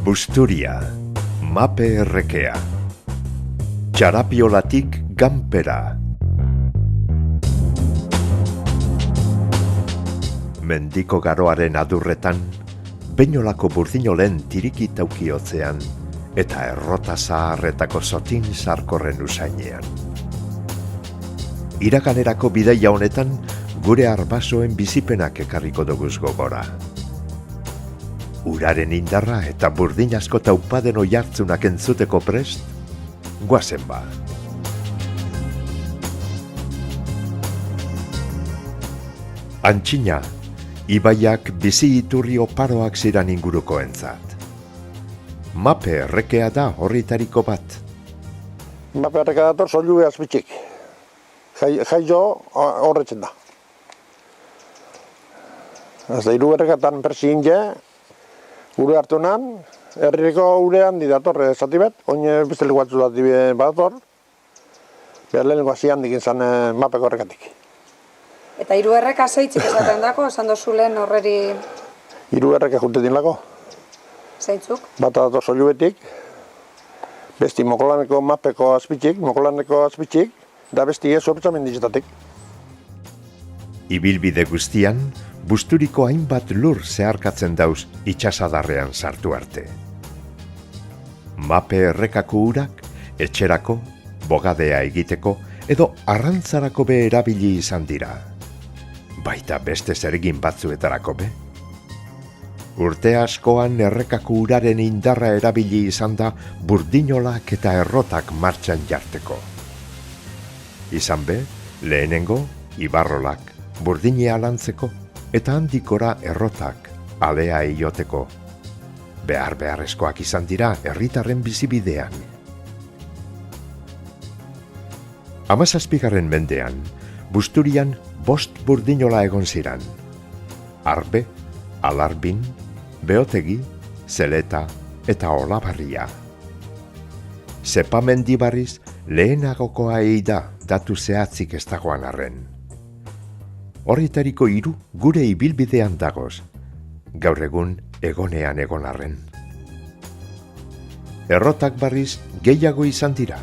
Busturia, Mape errekea. Txarapiolatik ganpera. Mendiko garoaren adurretan, Beñolako burdinolen tiriki taukiotzean, eta errota zaharretako zotin sarkorren usainean. Iraganerako bidaia honetan, gure arbasoen bizipenak ekarriko doguz gogora. Uraren indarra eta burdin asko taupaden oihartzunak entzuteko prest, goazen ba. Antxina, ibaiak bizi iturri oparoak ziran inguruko entzat. Mape errekea da horritariko bat. Mape errekea dator soilu azpitxik. Jaio horretzen da. Ez da, hiru errekatan persin je, ure hartunan, herriko urean didator zati bet, oine beste leku batzu dati badator, behar lehenko hasian dikin zan mapeko errekatik. Eta hiru erreka zeitzik esaten dako, esan dozu lehen horreri... Hiru erreka juntetin lako. Zeitzuk? Bata dator soilu betik, besti mokolaneko mapeko azpitxik, da besti sorpetzamen digitatik. Ibilbide guztian, Busturiko hainbat lur zeharkatzen dauz itxasadarrean sartu arte. Mape errekako urak, etxerako, bogadea egiteko, edo arrantzarako be erabili izan dira. Baita beste zeregin batzuetarako be. Urte askoan errekako uraren indarra erabili izan da burdinolak eta errotak martxan jarteko. Izan be, lehenengo, ibarrolak, burdinea lantzeko, eta handikora errotak, alea ioteko. Beharrezkoak izan dira herritarren bizibidean. 17. mendean, Busturian 5 burdinola egon ziran. Arbe, Alarbin, Beotegi, Zeleta eta Olabarria. Zepa mendibarriz lehenagokoa eida datu zehatzik ez dagoan arren. Horritariko 3 gure ibilbidean dagoz, gaur egun egonean egon arren. Errotak barriz gehiago izan dira.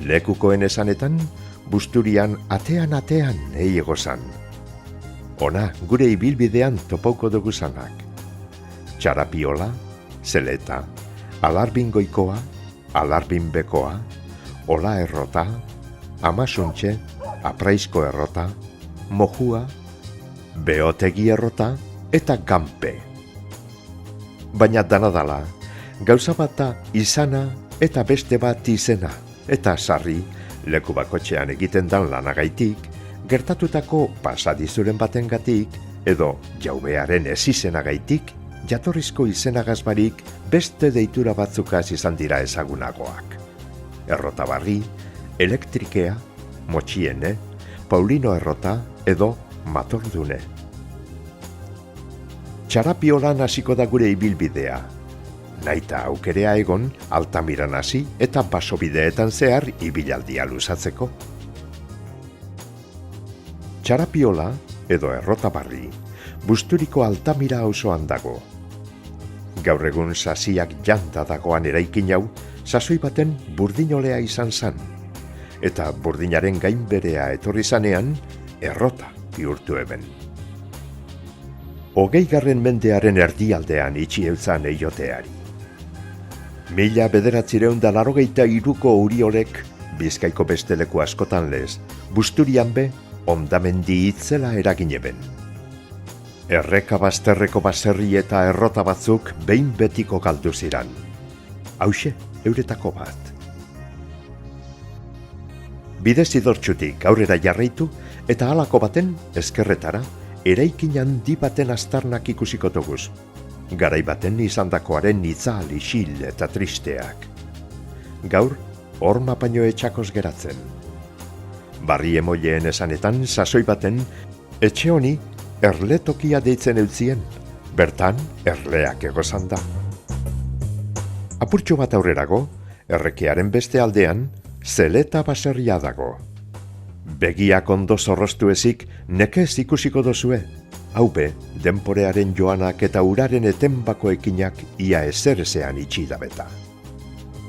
Lekukoen esanetan, Busturian atean eiego zan. Ona gure ibilbidean topauko dugu zanak. Txarapiola, Zeleta, Alarbin goikoa, Alarbin bekoa, Ola errota, Amasuntxe, Apraizko errota, Mojua, Beotegi errota eta Ganpe. Baina danadala, gauza bata izana eta beste bat izena, eta sarri, leku bakotxean egiten dan lanagaitik, gertatutako pasadizuren batengatik, edo jaubearen ez izenagaitik, jatorrizko izenagazbarik beste deitura batzukaz izan dira ezagunagoak. Errotabarri, elektrikea, motxiene, Paulino errota edo matordune. Txarapiolan hasiko da gure ibilbidea. Naita aukerea egon, Altamiran hasi eta basobideetan zehar ibilaldia luzatzeko. Txarapiola edo errotabarri, Busturiko Altamira auzoan dago. Gaur egun sasiak janta dagoan eraikin hau, sasoi baten burdinolea izan zan. Eta burdinaren gainberea etorri zanean, errota bihurtu eben. 20. mendearen erdialdean itxi eutzan eioteari. 1983ko uriolek, Bizkaiko beste leku askotan lez, Busturian be, ondamendi itzela eragin eben. Erreka bazterreko baserri eta errota batzuk behin betiko galdu ziran. Hauxe, euretako bat. Bidez idortxutik aurrera jarraitu eta halako baten ezkerretara eraikin handi baten aztarnak ikusiko toguz. Garai baten izandakoaren itzal, isil eta tristeak. Gaur, horma paino etxakoz geratzen. Barri emoileen esanetan sasoi baten etxe honi erletokia deitzen eutzien, bertan erleak egozan da. Apurtxo bat aurrerago, errekearen beste aldean, Zeleta baserria dago. Begiak ondo zorroztu ezik, nekez ikusiko dozue, Haupe, denporearen joanak eta uraren etenbako ekinak ia ezerezean itxidabeta.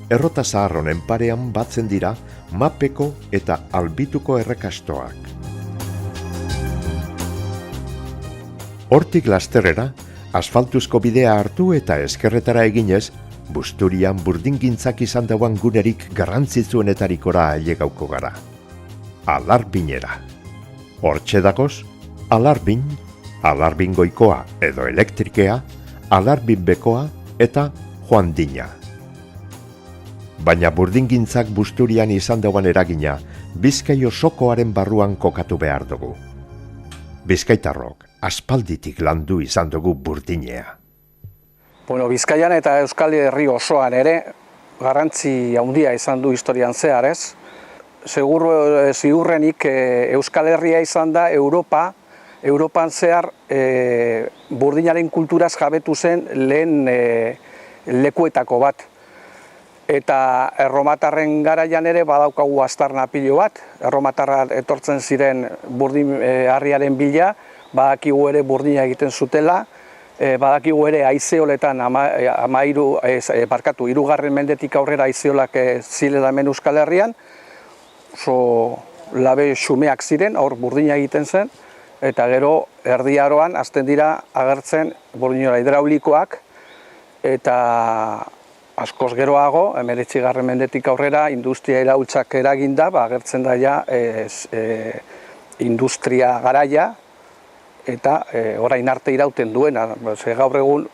Errota zahar honen parean batzen dira mapeko eta albituko errekastoak. Hortik lasterrera, asfaltuzko bidea hartu eta eskerretara eginez, Busturian burdingintzak izan dauan gunerik garrantzitsuenetarikora ailegauko gara. Alarbinera. Hortxe dagoz, alarbin, alarbingoikoa edo elektrikea, alarbinbekoa eta joandina. Baina burdingintzak Busturian izan dauan eragina, Bizkai osokoaren barruan kokatu behar dugu. Bizkaitarrok, aspalditik landu izan dugu burdinea. Bueno, Bizkaian eta Euskal Herri osoan ere garrantzi handia izan du historian zehar, ez? Ziurrenik Euskal Herria izan da Europan zehar burdinaren kulturaz jabetu zen lehen lekuetako bat. Eta erromatarren garaian ere badaukagu aztarna pilo bat. Erromatarra etortzen ziren burdin harriaren bila, badakigu ere burdina egiten zutela, badakigu ere aizeoletan hirugarren mendetik aurrera aizeolak zirela hemen Euskal Herrian, oso labe xumeak ziren, hor burdina egiten zen, eta gero Erdi Aroan hasten dira agertzen burdinola hidraulikoak, eta askoz geroago, 19. mendetik aurrera, industria iraultzak eraginda, agertzen da ja industria garaia, eta orain arte irauten duena. Gaur egun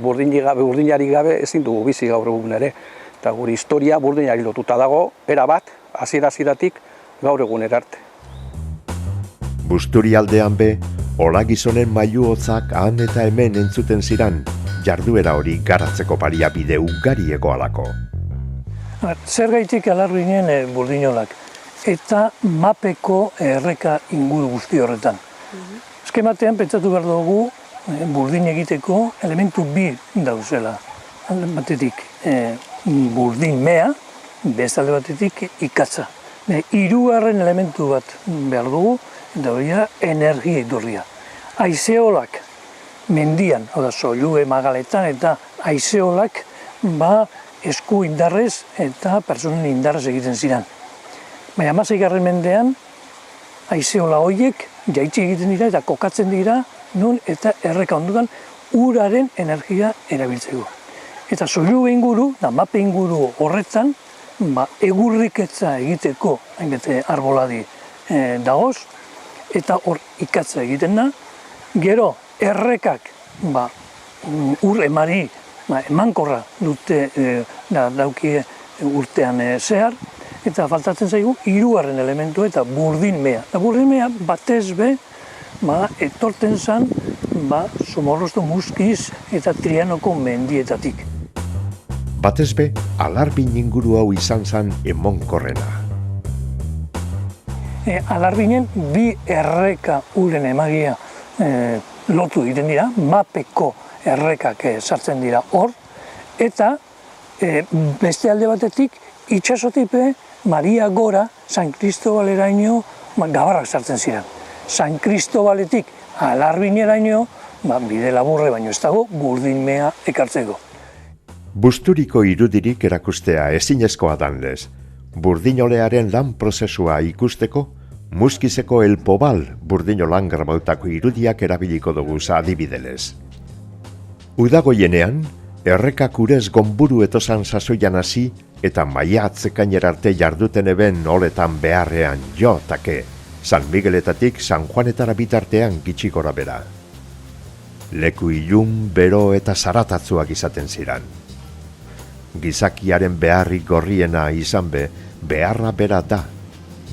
burdinari gabe ezin dugu bizi gaur egun ere. Eta gure historia burdinari lotuta dago, erabat, hasiera-hasieratik gaur egun arte. Busturialdean be, hola gizonen mailu hotzak han eta hemen entzuten ziran, jarduera hori garatzeko baliabide ugari egoalako. Zergaitik alarbinen burdinolak, eta mapeko erreka inguru guzti horretan. Eskematean pentsatu behar dugu burdin egiteko elementu bi dauzela. Alde batetik burdin mea, beste alde batetik ikatza. Hirugarren elementu bat behar dugu, eta hori da energia idurria. Aizeolak mendian, hau da soilue magaletan eta aizeolak esku indarrez eta pertsonen indarrez egiten ziren. Baina 16. mendean aizeola horiek jaitsi egiten dira eta kokatzen dira nun eta erreka ondutan uraren energia erabiltzeko. Eta soilue inguru, da mape inguru horretan, egurriketza egiteko hainbete arboladi dagoz, eta hor ikatza egiten da, gero errekak ur emari emankorra dute daukie urtean zehar, eta faltatzen zaigu hirugarren elementu eta burdin mea. Eta burdin mea batez be etorten zen Somorroztu Muskiz eta Trianoko mendietatik. Batez be, alarbin inguru hau izan zen emonkorrena. Alarbinen bi erreka uren emagia lotu egiten dira, mapeko errekak sartzen dira hor, eta beste alde batetik itxasotipe Maria Gora San Kristobaleraino gabarrak sartzen ziren. San Kristobaletik alarbineraino bide laburre baino ez dago burdin mea ekartzeko. Busturiko irudirik erakustea ezinezkoa danlez, burdinolearen lan prozesua ikusteko, Muskizeko El Pobal burdinolan grabautako irudiak erabiliko dugu adibidez. Udagoienean, errekak urez gonburu etosan sasoian hasi eta maiatzekainer arte jarduten eben oletan beharrean jotake, San Migueletatik San Juanetara bitartean gitxi gora bera. Leku ilun, bero eta zaratatzuak izaten ziran. Gizakiaren beharrik gorriena izan be, beharra bera da,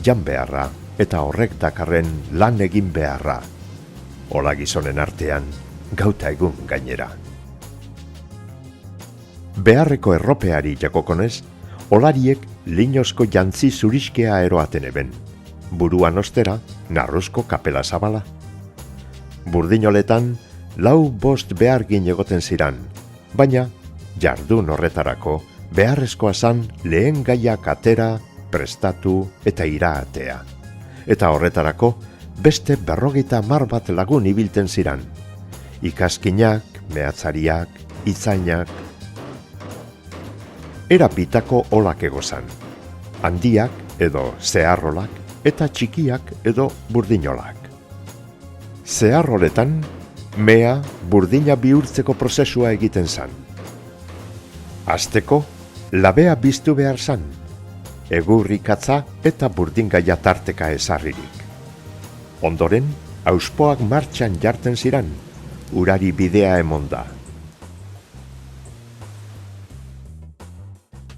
jan beharra eta horrek dakarren lan egin beharra. Hola gizonen artean, gauta egun gainera. Beharreko erropeari jakokonez, olariek linozko jantzi zuriskea eroaten eben. Buruan ostera, narruzko kapela zabala. Burdinoletan, 4-5 behargin egoten ziran, baina, jardun horretarako, beharrezkoa zan lehen gaiak atera, prestatu eta iraatea. Eta horretarako, beste 50 bat lagun ibilten ziran. Ikaskinak, mehatzariak, itzainak. Era bitako olak egozan. Handiak edo zeharrolak eta txikiak edo burdinolak. Zeharroletan, mea burdina bihurtzeko prozesua egiten zan. Hasteko, labea biztu behar zan, egurrikatza eta burdingaia tarteka ezarririk. Ondoren, auspoak martxan jartzen ziran, urari bidea emonda.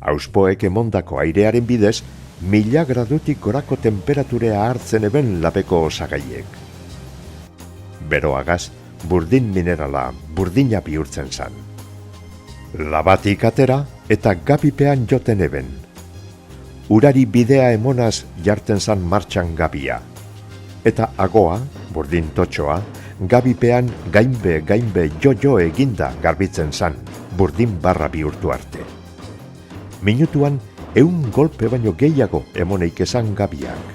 Auspoek emondako airearen bidez, 1000 gradutik gorako temperaturea hartzen eben labeko osagaiek. Beroagaz, burdin minerala burdina bihurtzen zan. Labatik atera eta gabipean joten eben. Urari bidea emonaz jartzen zan martxan gabia. Eta agoa, burdin totxoa, gabipean gainbe jo eginda garbitzen zan, burdin barra bihurtu arte. Minutuan 100 golpe baino gehiago emoneik esan gabiak.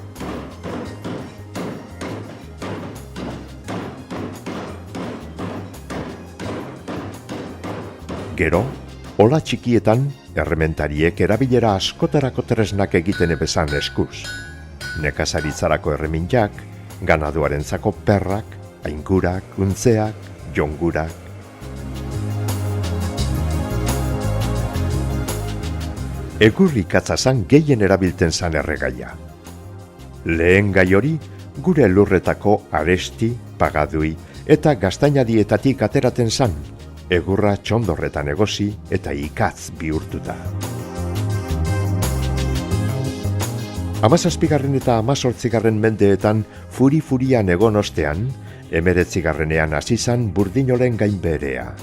Gero, ola txikietan, errementariek erabilera askotarako tresnak egiten ebezan eskuz. Nekazaritzarako erremintak, ganaduarentzako perrak, aingurak, untzeak, jongurak. Egurrikatza zan gehien erabiltzen zan erregaia. Lehen gai hori, gure lurretako aresti, pagadui eta gaztainadietatik ateraten zan, egurra txondorretan egosi eta ikatz bihurtuta. 17. eta 18. mendeetan furi-furian egon ostean, 19. hasi zan burdinolen gainbeherea.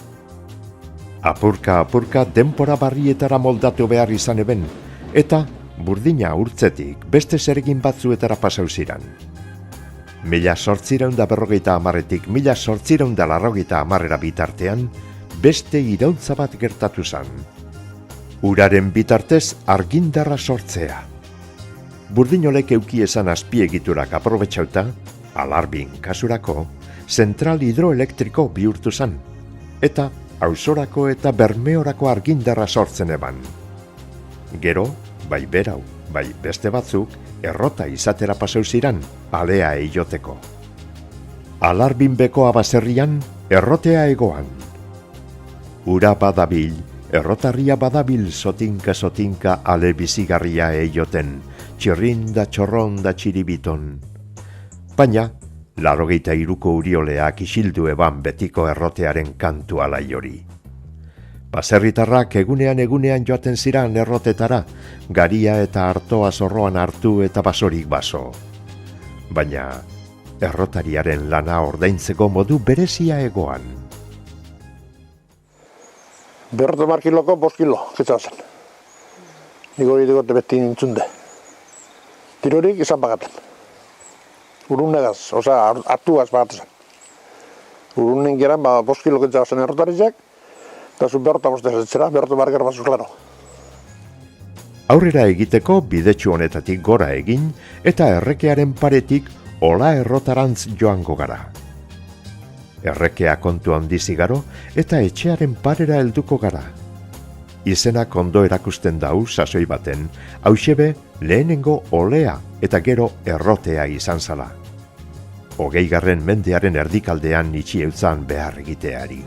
Apurka denbora barrietara moldatu behar izan eben, eta burdina urtzetik beste zeregin batzuetara pasau ziran. 1850etik 1890 bitartean, beste iraultza bat gertatu zan. Uraren bitartez argindarra sortzea. Burdinolek euki esan azpiegiturak aprobetxauta, alarbin kasurako, zentral hidroelektriko bihurtu zan, eta ausorako eta bermeorako argindarra sortzen eban. Gero, bai berau, bai beste batzuk, errota izatera pasau ziran, alea eioteko. Alarbinbeko abaserrian, errotea egoan. Ura badabil, errotarria badabil sotinka ale bizigarria eioten, txirrinda txorronda txiribiton. Baina, 83ko urioleak isildu eban betiko errotearen kantu alai hori. Baserritarrak egunean joaten ziran errotetara, garia eta artoa zorroan hartu eta basorik baso. Baina, errotariaren lana ordaintzeko modu berezia egoan. 50 kiloko 5 kilo, kitza zen. Nik hori dugu beti nintzunde. Tirorik izan pagaten. Urunegaz, hartuaz pagaten zen. Urunen geran 5 kilo kitza zen errotarizak, eta zu 5 zetzera, 5 marger batzuz klaro. Aurrera egiteko bidetxu honetatik gora egin eta errekearen paretik ola errotarantz joango gara. Errekea kontu handizigaro eta etxearen parera helduko gara. Izenak ondo erakusten dau sasoi baten, hauxebe lehenengo olea eta gero errotea izan zala. 20. mendearen erdikaldean itxi eutzan behar egiteari.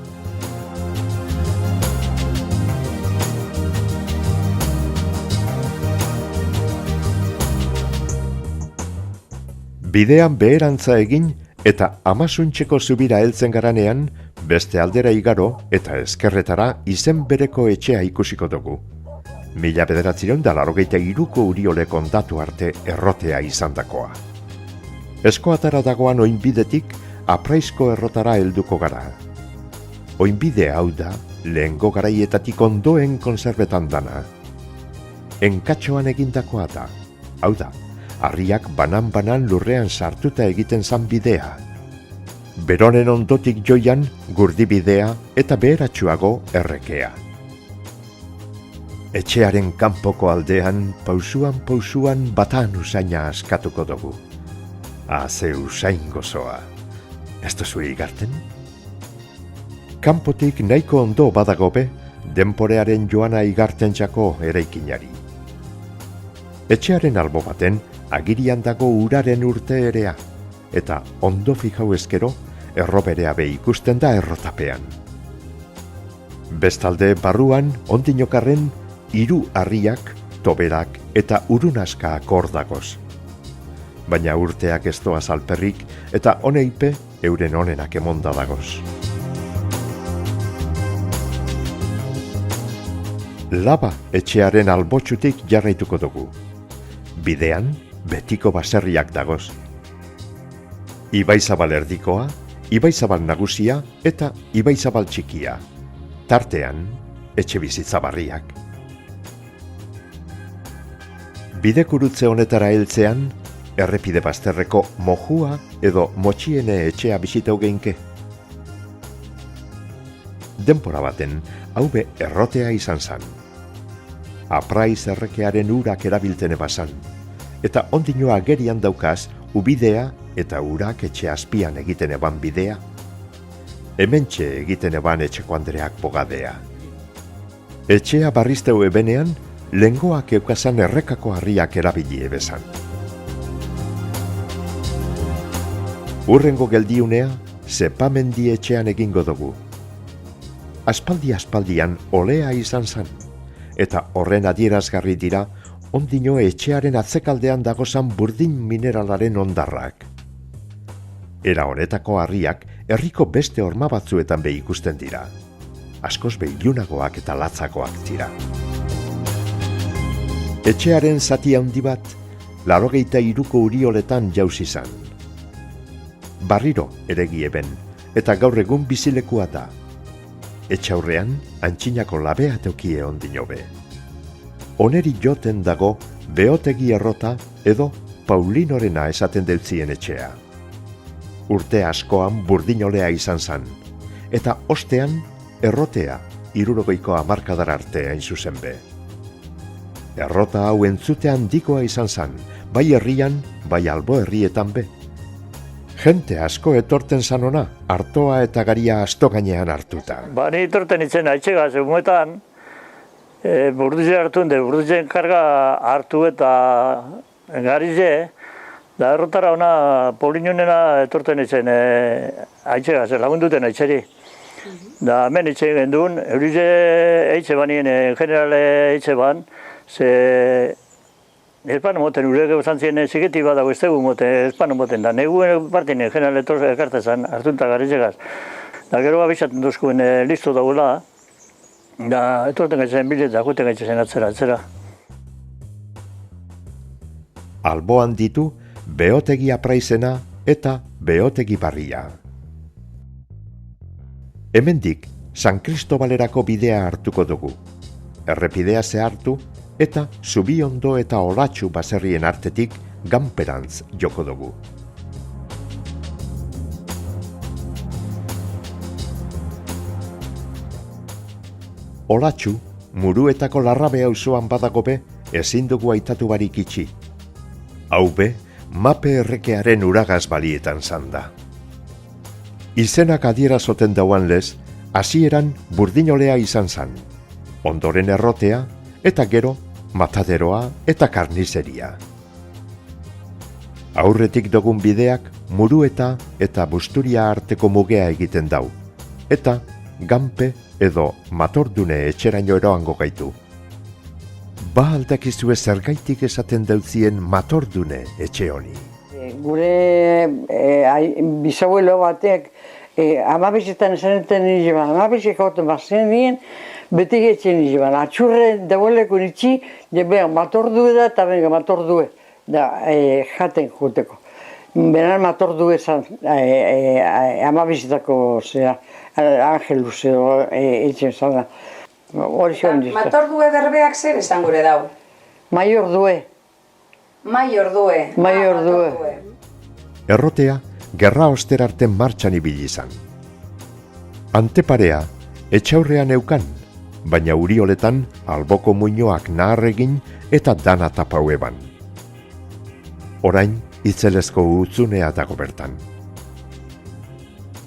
Bidean beherantza egin eta Amasuntxeko zubira heltzen garanean, beste aldera igaro eta ezkerretara izen bereko etxea ikusiko dugu. 1983ko uriole kontatu arte errotea izandakoa. Eskoatara dagoan oinbidetik Apraizko errotara helduko gara. Oinbide hau da, lehengo garaietatik ondoen konserbetan dana. Enkatxoan egindakoa da, hau da, harriak banan lurrean sartuta egiten zan bidea. Beronen ondotik joian gurdibidea eta beheratsuago errekea. Etxearen kanpoko aldean pausuan batan usaina askatuko dugu. Ze usain gozoa. Ez duzu igarten? Kanpotik nahiko ondo badagobe, denporearen joana igartentzako eraikinari. Etxearen albo baten, agirian dago uraren urte erea, eta ondo fijau ezkero, erroberea be ikusten da errotapean. Bestalde barruan, ondinokarren, 3 harriak, toberak eta urunaskak hor dagoz. Baina urteak ez doaz alperrik, eta honeipe euren onenak emonda dagoz. Laba etxearen albotxutik jarraituko dugu. Bidean, betiko baserriak dagoz. Ibaizabal erdikoa, Ibaizabal nagusia eta Ibaizabal txikia. Tartean, etxe bizitza barriak. Bidekurutze honetara heltzean, errepide bazterreko mojua edo motxiene etxea bisitau geinke. Denpora baten, haube errotea izan zan. Apraiz errekearen urak erabiltene bazan, eta ondino agerian daukaz ubidea eta urak etxe azpian egiten eban bidea. Hementxe egiten eban etxeko Andreak bogadea. Etxea barrizteu ebenean, lengoak eukazan errekako harriak erabili ebezan. Urrengo geldiunea, zepamendi etxean egingo dugu. Aspaldian olea izan zan, eta horren adierazgarri dira, ondino etxearen atzekaldean dagozan burdin mineralaren ondarrak. Era honetako harriak herriko beste horma batzuetan be ikusten dira. Askoz be ilunagoak eta latzakoak dira. Etxearen zati handi bat, 83ko urioletan jauzi zan. Barriro eregieben, eta gaur egun bizilekua da. Etxaurrean, antxinako labea teukie ondino be. Oneri joten dago, Beotegi errota edo Paulinorena esaten deutzien etxea. Urte askoan burdinolea izan zan, eta ostean errotea 60ko hamarkadar arte hain zuzen be. Errota hau entzute handikoa izan zan, bai herrian, bai albo herrietan be. Jente asko etorten zan ona, artoa eta garia asto gainean hartuta. Ni etorten itzen aitxegaz, egunetan, burduze hartu, burduzen karga hartu eta garize, da errotara ona Paulinonena etorten itzen aitxegaz, lagunduten aitxeri. Da hemen itxe gendun, eurize eitxe banien, generale eitxe ban, ze ezpan moten, urek zantzien ziketi badago ez dugu moten, ezpan moten da. Negu partien generale ekartezan hartunta garizegaz. Da gero abisaten duzkuen listo dagoela, da etorten gaitzen bilet da, juten gaitzen atzera. Alboan ditu Beotegi apraizena eta Beotegi barria. Hemendik, San Kristobalerako bidea hartuko dugu. Errepidea zehartu eta Zubiondo eta Olatxu baserrien artetik ganperantz joko dugu. Olatxu, Muruetako Larrabe auzoan badagobe, ezin dugu aitatu barik itxi. Hau be, Mape errekearen uragaz balietan zanda. Izenak adierazoten dauan lez, hasieran burdinolea izan zan, ondoren errotea, eta gero mataderoa eta karnizeria. Aurretik dugun bideak Murueta eta Busturia arteko mugea egiten dau, eta ganpe edo matordune etxeraino eroango gaitu. Ba aldakizue zergaitik esaten dautzien matordune etxe honi. Gure bisabuelo batek amabizetan esaneten niziban, amabizek hauten bazen nien, betik etxen niziban. Atxurre dagoeleko nitsi, beha matordue da eta benga matordue, da jaten juteko. Beran matordue zan amabizetako Angelus edo etxen zan da. Matordue berbeak zer esan gure dau? Maiordue. Maiordue. Errotea, gerra oster arte martxan ibili izan. Anteparea, etxaurrean eukan, baina urioletan alboko muinoak nahar egin eta dana tapau eban. Orain, itzelezko utzunea dago bertan.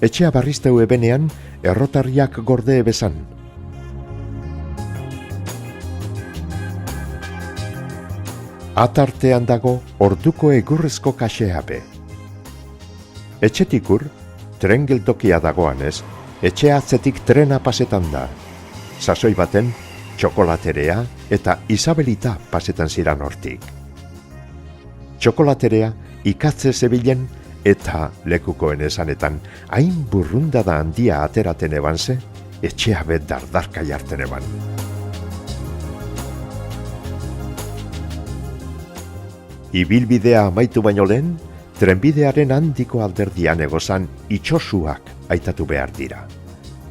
Etxea barrizteu ebenean, errotarriak gorde ebezan. Atartean dago orduko egurrezko kasea be. Etxetik tren geltokia dagoanez, etxe atzetik trena pasetan da. Sasoi baten, txokolaterea eta Isabelita pasetan ziran hortik. Txokolaterea ikatze zebilen eta lekukoen esanetan hain burrundada handia ateraten eban ze, etxea bet dardarka jarten eban. Ibilbidea amaitu baino lehen, trenbidearen handiko alderdian egozan itxosuak aitatu behar dira.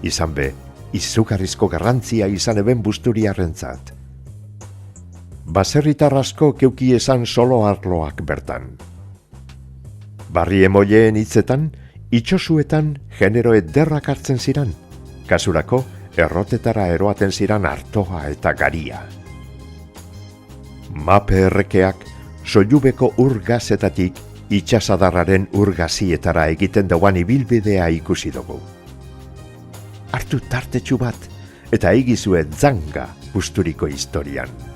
Izan be, izugarrizko garrantzia izan eben busturiarrentzat. Baserritar asko keuki esan solo arloak bertan. Barri emoien hitzetan, itxosuetan genero ederrak hartzen ziran, kasurako errotetara eroaten ziran artoa eta garia. Mape errekeak soilubeko urgazetatik itxasadarraren urgazietara egiten dauan ibilbidea ikusi dugu. Hartu tartetxu bat eta egizue zanga busturiko historian.